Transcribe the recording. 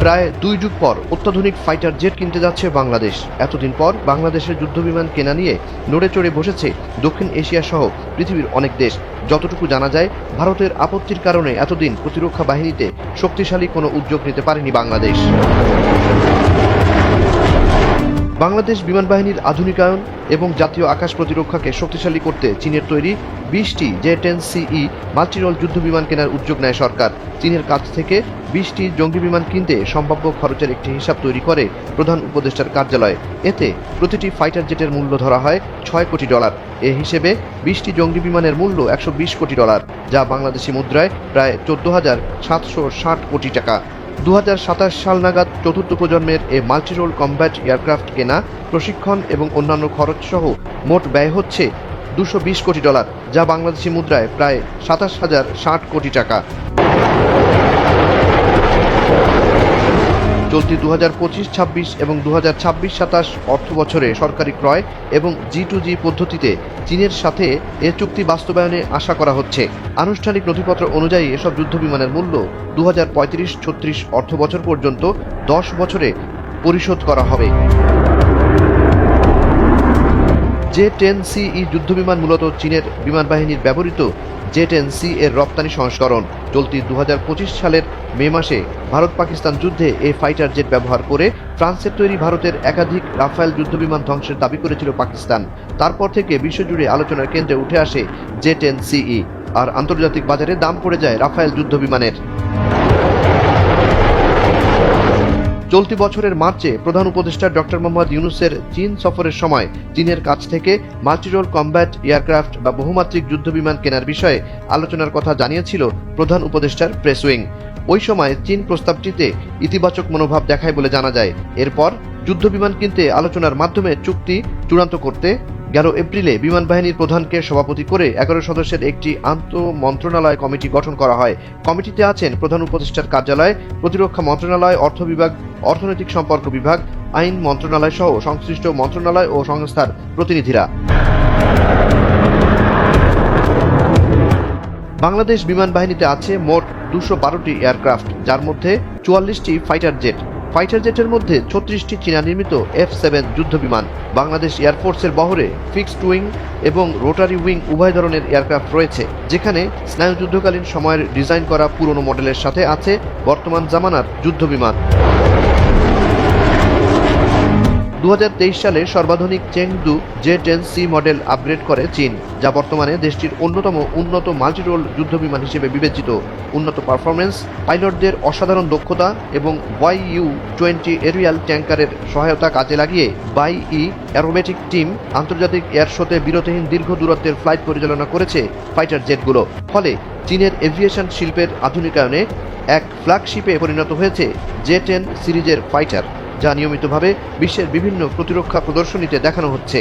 প্রায় 2 যুগ পর অত্যাধুনিক ফাইটার জেট কিনতে যাচ্ছে বাংলাদেশ। এতদিন পর বাংলাদেশের যুদ্ধবিমান কেনা নিয়ে নড়ে চড়ে বসেছে দক্ষিণ এশিয়া সহ পৃথিবীর অনেক দেশ। যতটুকু জানা যায়, ভারতের আপত্তির কারণে এতদিন প্রতিরক্ষা বাহিনীতে শক্তিশালী কোনো উদ্যোগ নিতে পারেনি বাংলাদেশ। বাংলাদেশ বিমান বাহিনীর আধুনিকায়ন এবং জাতীয় আকাশ প্রতিরক্ষাকে শক্তিশালী করতে চীনের তৈরি 20টি J-10CE মাল্টিরোল যুদ্ধবিমান কেনার উদ্যোগ নেয় সরকার। চীনের কাছ থেকে 20টি জঙ্গি বিমান কিনতে সম্ভাব্য খরচের একটি হিসাব তৈরি করে প্রধান উপদেষ্টার কার্যালয়। এতে প্রতিটি ফাইটার জেটের মূল্য ধরা হয় $6 কোটি। এ হিসেবে 20টি জঙ্গি বিমানের মূল্য $120 কোটি, যা বাংলাদেশি মুদ্রায় প্রায় 14,760 কোটি টাকা। 2027 সাল নাগাদ চতুর্থ প্রজন্মের এ মাল্টিরোল কম্ব্যাট এয়ারক্রাফট কেনা, প্রশিক্ষণ এবং অন্যান্য খরচ সহ মোট ব্যয় হচ্ছে $220 কোটি, যা বাংলাদেশি মুদ্রায় প্রায় 27,060 কোটি টাকা। চলতি 2025-26 এবং 2026-27 অর্থ বছরে সরকারি ক্রয় এবং G2G পদ্ধতিতে চীনের সাথে এ চুক্তি বাস্তবায়নে আশা করা হচ্ছে। আনুষ্ঠানিক নথিপত্র অনুযায়ী এসব যুদ্ধবিমানের মূল্য 2035-36 অর্থ বছর পর্যন্ত 10 বছরে পরিশোধ করা হবে। J-10CE যুদ্ধবিমান মূলত চীনের বিমান বাহিনীর ব্যবহৃত J-10C এর রপ্তানি সংস্করণ। চলতি 2025 সালের মে মাসে ভারত-পাকিস্তান যুদ্ধে এই ফাইটার জেট ব্যবহার করে ফ্রান্সের তৈরি ভারতের একাধিক রাফায়েল যুদ্ধবিমান ধ্বংসের দাবি করেছিল পাকিস্তান। তারপর থেকে বিশ্বজুড়ে আলোচনার কেন্দ্রে উঠে আসে J-10CE, আর আন্তর্জাতিক বাজারে দাম পড়ে যায় রাফায়েল যুদ্ধবিমানের। চলতি বছরের মার্চে প্রধান উপদেষ্টা ডক্টর মোহাম্মদ ইউনূসের চীন সফরের সময় চীনের কাছ থেকে মাল্টিরোল কম্ব্যাট এয়ারক্রাফট বা বহুমাত্রিক যুদ্ধবিমান কেনার বিষয়ে আলোচনার কথা জানিয়েছিল প্রধান উপদেষ্টার প্রেস উইং। ওই সময় চীন প্রস্তাবটিতে ইতিবাচক মনোভাব দেখায় বলে জানা যায়। এরপর যুদ্ধবিমান কিনতে আলোচনার মাধ্যমে চুক্তি চূড়ান্ত করতে 11 এপ্রিলে বিমান বাহিনীর প্রধানকে সভাপতি করে 11 সদস্যের একটি আন্তঃমন্ত্রণালয় কমিটি গঠন করা হয়। কমিটিতে আছেন প্রধান উপদেষ্টার কার্যালয়, প্রতিরক্ষা মন্ত্রণালয়, অর্থ বিভাগ, অর্থনৈতিক সম্পর্ক বিভাগ, আইন মন্ত্রণালয় সহ সংশ্লিষ্ট মন্ত্রণালয় ও সংস্থার প্রতিনিধিরা। বাংলাদেশ বিমান বাহিনীতে আছে মোট 212টি এয়ারক্রাফট, যার মধ্যে 44টি ফাইটার জেট। ফাইটার জেটের মধ্যে 36টি চীনা নির্মিত F-7 যুদ্ধবিমান। বাংলাদেশ এয়ারফোর্সের বহরে ফিক্সড উইং এবং রোটারি উইং উভয় ধরনের এয়ারক্রাফট রয়েছে, যেখানে স্নায়ুযুদ্ধকালীন সময়ের ডিজাইন করা পুরনো মডেলের সাথে আছে বর্তমান জামানার যুদ্ধবিমান। 2023 সালে সর্বাধুনিক চেংদু J-10C মডেল আপগ্রেড করে চীন, যা বর্তমানে দেশটির অন্যতম উন্নত মাল্টিরোল যুদ্ধবিমান হিসেবে বিবেচিত। উন্নত পারফরমেন্স, পাইলটদের অসাধারণ দক্ষতা এবং YU-20 এরিয়াল ট্যাঙ্কারের সহায়তা কাজে লাগিয়ে BAI-E অ্যারোবেটিক টিম আন্তর্জাতিক এয়ার শোতে বিরতিহীন দীর্ঘ দূরত্বের ফ্লাইট পরিচালনা করেছে ফাইটার জেটগুলো। ফলে চীনের এভিয়েশন শিল্পের আধুনিকায়নে এক ফ্ল্যাগশিপে পরিণত হয়েছে J-10 সিরিজের ফাইটার, যা নিয়মিতভাবে বিশ্বের বিভিন্ন প্রতিরক্ষা প্রদর্শনীতে দেখানো হচ্ছে।